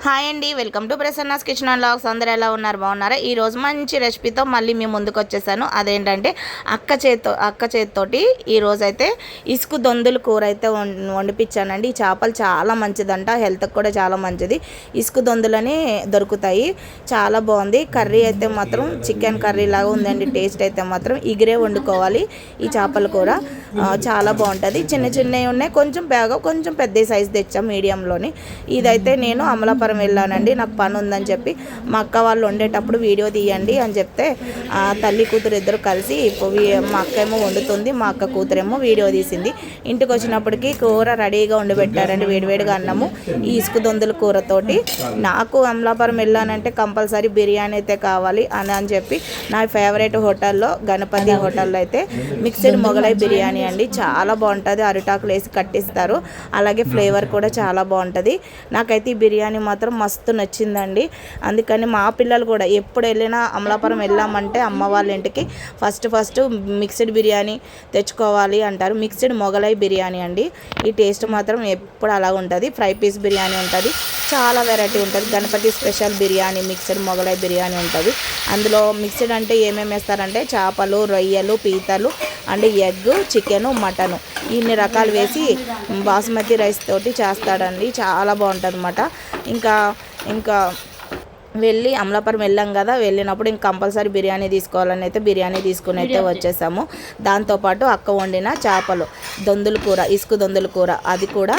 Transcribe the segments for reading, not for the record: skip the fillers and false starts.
Hi అండి, welcome to Prasanna's kitchen and vlogs. అందరూ ఎలా ఉన్నారు? బాగున్నారా? ఈరోజు మంచి రెసిపీతో మళ్ళీ మేము ముందుకు వచ్చేసాను. అదేంటంటే అక్క చేతితోటి ఈరోజు అయితే ఇసుకు దొందుల కూర అయితే వండిపించానండి. ఈ చేపలు చాలా మంచిదంట, హెల్త్కి కూడా చాలా మంచిది. ఇసుకు దొందులని దొరుకుతాయి, చాలా బాగుంది. కర్రీ అయితే మాత్రం చికెన్ కర్రీ లాగా ఉందండి. టేస్ట్ అయితే మాత్రం ఇగిరే వండుకోవాలి. ఈ చేపల కూర చాలా బాగుంటుంది. చిన్న చిన్నవి ఉన్నాయి, కొంచెం పెద్ద సైజు తెచ్చాం మీడియంలోని. ఇదైతే నేను అమలాపురం వెళ్ళానండి, నాకు పని ఉందని చెప్పి. మా అక్క వాళ్ళు వండేటప్పుడు వీడియో తీయండి అని చెప్తే తల్లి కూతురు ఇద్దరు కలిసి మా అక్క ఏమో వండుతుంది, మా అక్క కూతురేమో వీడియో తీసింది. ఇంటికి వచ్చినప్పటికీ కూర రెడీగా వండిపెట్టారండి, వేడివేడిగా అన్నము ఈ ఇసుకు దొందుల కూరతోటి. నాకు అమలాపురం వెళ్ళానంటే కంపల్సరీ బిర్యానీ అయితే కావాలి అని చెప్పి నా ఫేవరెట్ హోటల్లో గణపతి హోటల్లో అయితే మిక్స్డ్ మొగలై బిర్యానీ అండి, చాలా బాగుంటుంది. అరిటాకులు వేసి కట్టిస్తారు, అలాగే ఫ్లేవర్ కూడా చాలా బాగుంటుంది. నాకైతే ఈ బిర్యానీ మాత్రం మస్తు నచ్చిందండి. అందుకని మా పిల్లలు కూడా ఎప్పుడు వెళ్ళినా అమలాపురం వెళ్ళామంటే అమ్మ వాళ్ళ ఇంటికి ఫస్ట్ మిక్స్డ్ బిర్యానీ తెచ్చుకోవాలి అంటారు. మిక్స్డ్ మొగలై బిర్యానీ అండి. ఈ టేస్ట్ మాత్రం ఎప్పుడు అలా ఉంటుంది. ఫ్రై పీస్ బిర్యానీ ఉంటుంది, చాలా వెరైటీ ఉంటుంది. గణపతి స్పెషల్ బిర్యానీ మిక్స్డ్ మొగలై బిర్యానీ ఉంటుంది. అందులో మిక్స్డ్ అంటే ఏమేమి వేస్తారంటే చేపలు, రొయ్యలు, పీతలు అండ్ ఎగ్, చికెను, మటను ఇన్ని రకాలు వేసి బాస్మతి రైస్ తోటి చేస్తాడండి, చాలా బాగుంటుంది అన్నమాట. ఇంకా వెళ్ళి అమలాపురం వెళ్ళాం కదా, వెళ్ళినప్పుడు ఇంక కంపల్సరీ బిర్యానీ తీసుకోవాలని అయితే బిర్యానీ తీసుకుని అయితే వచ్చేసాము. దాంతోపాటు అక్క వండిన చేపలు దొందుల కూర, ఇసుకు దొందుల కూర అది కూడా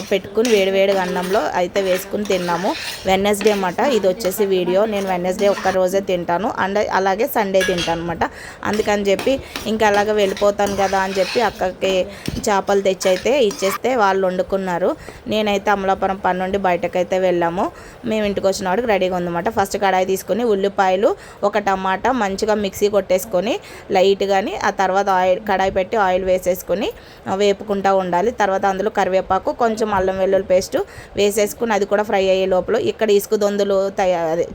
పెట్టుకుని వేడివేడిగా అన్నంలో అయితే వేసుకుని తిన్నాము. వెడ్నెస్డే అన్నమాట ఇది వచ్చేసి వీడియో. నేను వెడ్నెస్డే ఒక్కరోజే తింటాను అండ్ అలాగే సండే తింటాను అనమాట. అందుకని చెప్పి ఇంకా అలాగే వెళ్ళిపోతాను కదా అని చెప్పి అక్కకి చేపలు తెచ్చి అయితే ఇచ్చేస్తే వాళ్ళు వండుకున్నారు. నేనైతే అమలాపురం పని నుండి బయటకైతే వెళ్ళాము. మేము ఇంటికి వచ్చిన వాడికి రెడీగా ఉందన్నమాట. ఫస్ట్ కడాయి తీసుకొని ఉల్లిపాయలు, ఒక టమాటా మంచిగా మిక్సీ కొట్టేసుకొని లైట్గాని, ఆ తర్వాత కడాయి పెట్టి ఆయిల్ వేసేసుకొని వేపుకుంటూ ఉండాలి. తర్వాత అందులో కరివేపాకు, కొంచెం అల్లం వెల్లుల్లి పేస్టు వేసేసుకుని అది కూడా ఫ్రై అయ్యే లోపల ఇక్కడ ఇసుకు దొందులు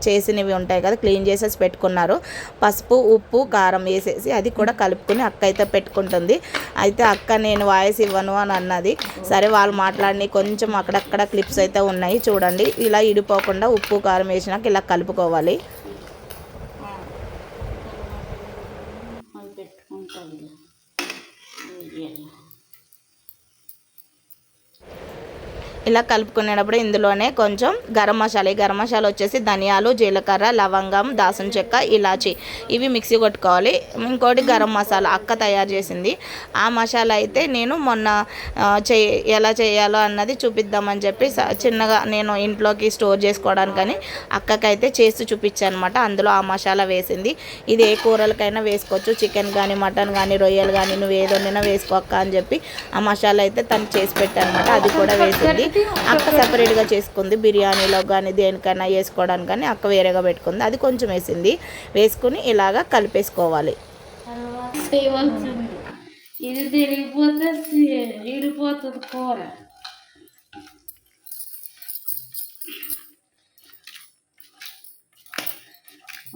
చేసినవి ఉంటాయి కదా, క్లీన్ చేసేసి పెట్టుకున్నారు. పసుపు, ఉప్పు, కారం వేసేసి అది కూడా కలుపుకొని అక్క అయితే పెట్టుకుంటుంది. అయితే అక్క నేను వాయిస్ ఇవ్వను అని అన్నది. సరే వాళ్ళు మాట్లాడి కొంచెం అక్కడక్కడ క్లిప్స్ అయితే ఉన్నాయి చూడండి. ఇలా ఇడిపోకుండా ఉప్పు కారం వేసినాక ఇలా కలుపుకోవాలి. ఇలా కలుపుకునేటప్పుడు ఇందులోనే కొంచెం గరం మసాలా, ఈ గరం మసాలా వచ్చేసి ధనియాలు, జీలకర్ర, లవంగం, దాల్చిన చెక్క, ఇలాచి ఇవి మిక్సీ కొట్టుకోవాలి. ఇంకోటి గరం మసాలా అక్క తయారు చేసింది. ఆ మసాలా అయితే నేను మొన్న ఎలా చేయాలో అన్నది చూపిద్దామని చెప్పి చిన్నగా నేను ఇంట్లోకి స్టోర్ చేసుకోవడానికని అక్కకైతే చేసి చూపించాను అనమాట. అందులో ఆ మసాలా వేసింది. ఇది ఏ కూరలకైనా వేసుకోవచ్చు, చికెన్ కానీ, మటన్ కానీ, రొయ్యలు కానీ, నువ్వు ఏదైనా వేసుకోక్క అని చెప్పి ఆ మసాలా అయితే తను చేసి పెట్టాను అనమాట. అది కూడా వేసింది. అక్క సపరేట్గా చేసుకుంది, బిర్యానీలో కానీ దేనికైనా వేసుకోవడానికి కానీ అక్క వేరేగా పెట్టుకుంది. అది కొంచెం వేసింది, వేసుకుని ఇలాగా కలిపేసుకోవాలి. ఇది తిరిగిపోతే ఇడిపోతుంది కూర.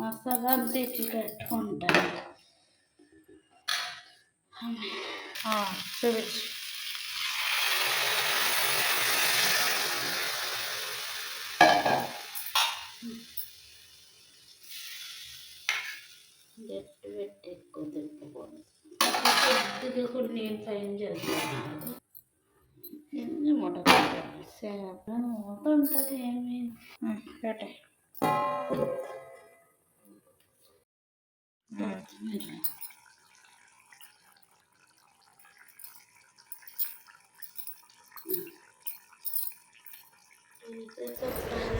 మసాలా తెచ్చి పెట్టుకుంటాను. చూపించు. గట్టి పెట్టి ఎక్కువ తిప్పకూడదు. కొద్దిగా కూడా నేను పైన చేస్తున్నాను. ఎన్ని మూట మూత ఉంటుంది. ఏమి పెట్టే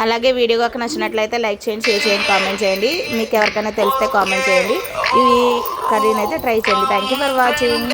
అలాగే వీడియో కనుక నచ్చినట్లయితే లైక్ చేయండి, షేర్ చేయండి, కామెంట్ చేయండి. మీకు ఎవరికైనా తెలిస్తే కామెంట్ చేయండి. ఈ కర్రీని అయితే ట్రై చేయండి. Thank you for watching.